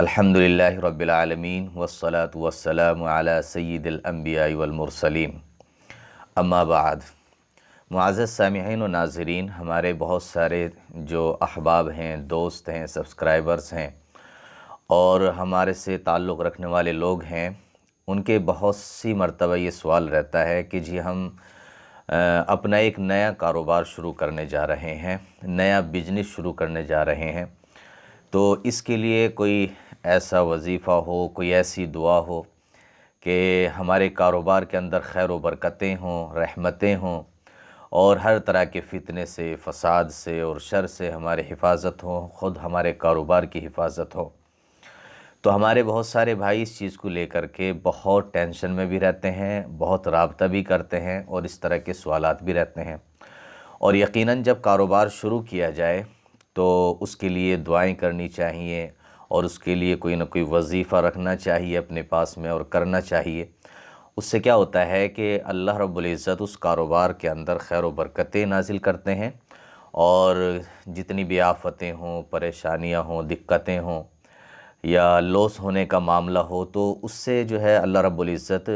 الحمدللہ رب العالمین والصلاة والسلام علی سید الانبیاء والمرسلین، اما بعد۔ معزز سامعین و ناظرین، ہمارے بہت سارے جو احباب ہیں، دوست ہیں، سبسکرائبرز ہیں اور ہمارے سے تعلق رکھنے والے لوگ ہیں، ان کے بہت سی مرتبہ یہ سوال رہتا ہے کہ جی ہم اپنا ایک نیا کاروبار شروع کرنے جا رہے ہیں، نیا بزنس شروع کرنے جا رہے ہیں، تو اس کے لیے کوئی ایسا وظیفہ ہو، کوئی ایسی دعا ہو کہ ہمارے کاروبار کے اندر خیر و برکتیں ہوں، رحمتیں ہوں اور ہر طرح کے فتنے سے، فساد سے اور شر سے ہمارے حفاظت ہوں، خود ہمارے کاروبار کی حفاظت ہو۔ تو ہمارے بہت سارے بھائی اس چیز کو لے کر کے بہت ٹینشن میں بھی رہتے ہیں، بہت رابطہ بھی کرتے ہیں اور اس طرح کے سوالات بھی رہتے ہیں۔ اور یقیناً جب کاروبار شروع کیا جائے تو اس کے لیے دعائیں کرنی چاہیے اور اس کے لیے کوئی نہ کوئی وظیفہ رکھنا چاہیے اپنے پاس میں اور کرنا چاہیے۔ اس سے کیا ہوتا ہے کہ اللہ رب العزت اس کاروبار کے اندر خیر و برکتیں نازل کرتے ہیں، اور جتنی بھی آفتیں ہوں، پریشانیاں ہوں، دقتیں ہوں یا لوس ہونے کا معاملہ ہو، تو اس سے جو ہے اللہ رب العزت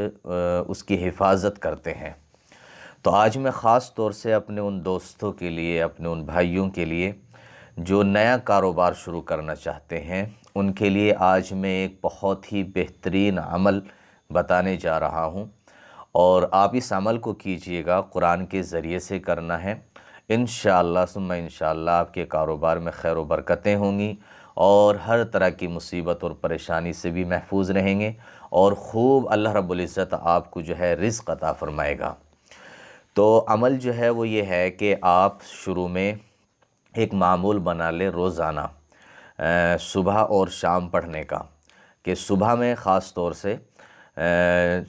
اس کی حفاظت کرتے ہیں۔ تو آج میں خاص طور سے اپنے ان دوستوں کے لیے، اپنے ان بھائیوں کے لیے جو نیا کاروبار شروع کرنا چاہتے ہیں، ان کے لیے آج میں ایک بہت ہی بہترین عمل بتانے جا رہا ہوں، اور آپ اس عمل کو کیجئے گا، قرآن کے ذریعے سے کرنا ہے۔ انشاءاللہ ثم انشاءاللہ آپ کے کاروبار میں خیر و برکتیں ہوں گی اور ہر طرح کی مصیبت اور پریشانی سے بھی محفوظ رہیں گے، اور خوب اللہ رب العزت آپ کو جو ہے رزق عطا فرمائے گا۔ تو عمل جو ہے وہ یہ ہے کہ آپ شروع میں ایک معمول بنا لیں روزانہ صبح اور شام پڑھنے کا، کہ صبح میں خاص طور سے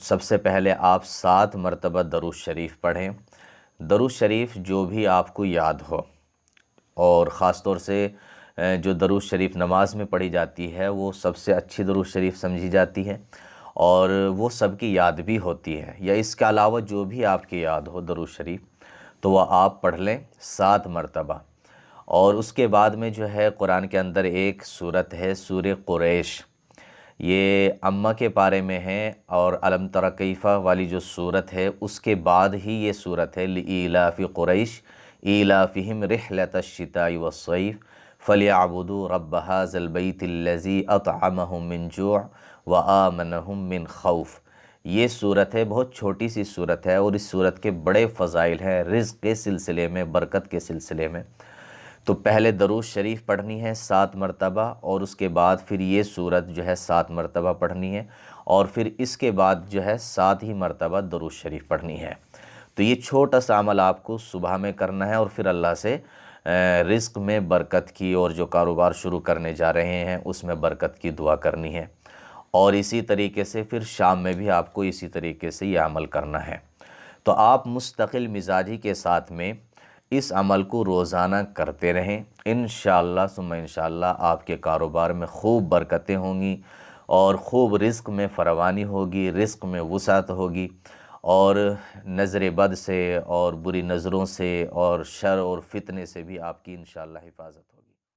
سب سے پہلے آپ 7 مرتبہ درود شریف پڑھیں، درود شریف جو بھی آپ کو یاد ہو، اور خاص طور سے جو درود شریف نماز میں پڑھی جاتی ہے وہ سب سے اچھی درود شریف سمجھی جاتی ہے اور وہ سب کی یاد بھی ہوتی ہے، یا اس کے علاوہ جو بھی آپ کی یاد ہو درود شریف تو وہ آپ پڑھ لیں 7 مرتبہ۔ اور اس کے بعد میں جو ہے قرآن کے اندر ایک سورت ہے سورہ قریش، یہ امہ کے پارے میں ہے، اور الم تر کیف والی جو سورت ہے اس کے بعد ہی یہ سورت ہے لإیلاف قریش ایلافہم رحلۃ الشتاء والصیف فلیعبدوا رب ھذا البیت الذی اطعمہم من جوع وآمنہم من خوف۔ یہ سورت ہے، بہت چھوٹی سی سورت ہے، اور اس سورت کے بڑے فضائل ہیں رزق کے سلسلے میں، برکت کے سلسلے میں۔ تو پہلے درود شریف پڑھنی ہے 7 مرتبہ، اور اس کے بعد پھر یہ سورت جو ہے 7 مرتبہ پڑھنی ہے، اور پھر اس کے بعد جو ہے 7 ہی مرتبہ درود شریف پڑھنی ہے۔ تو یہ چھوٹا سا عمل آپ کو صبح میں کرنا ہے، اور پھر اللہ سے رزق میں برکت کی، اور جو کاروبار شروع کرنے جا رہے ہیں اس میں برکت کی دعا کرنی ہے، اور اسی طریقے سے پھر شام میں بھی آپ کو اسی طریقے سے یہ عمل کرنا ہے۔ تو آپ مستقل مزاجی کے ساتھ میں اس عمل کو روزانہ کرتے رہیں، انشاءاللہ ثم انشاءاللہ آپ کے کاروبار میں خوب برکتیں ہوں گی، اور خوب رزق میں فراوانی ہوگی، رزق میں وسعت ہوگی، اور نظر بد سے اور بری نظروں سے اور شر اور فتنے سے بھی آپ کی انشاءاللہ حفاظت ہوگی۔